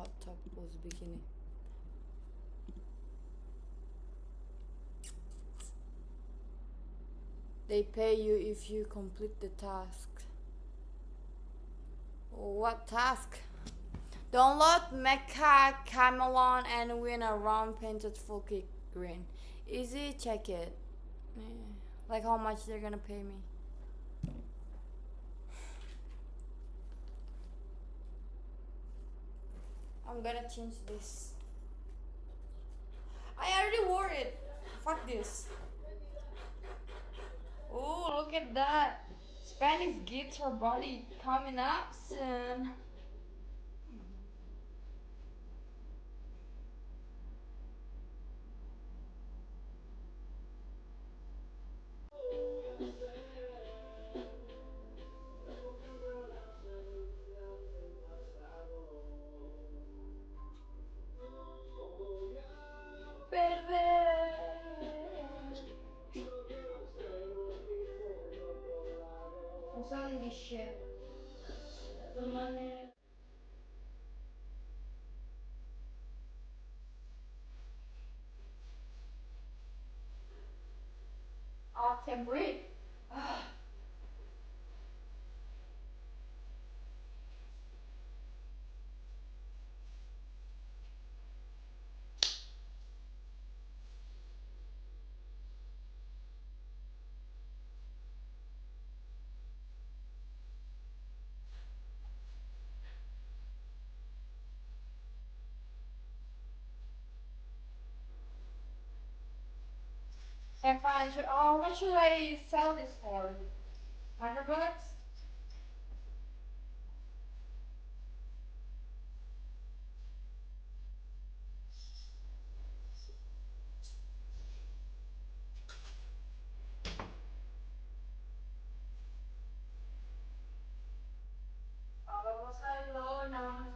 hot tub pose bikini. They pay you if you complete the task. What task? Download Mecha Camelon and win a round painted full kick green. Easy, check it. Yeah. Like how much they're gonna pay me. I'm gonna change this. I already wore it. Fuck this. Oh, look at that. Spanish guitar body coming up soon. What's on this shit? The money. I'll take breathe. And fine. Oh, what should I sell this for? $100? Vamos a lona.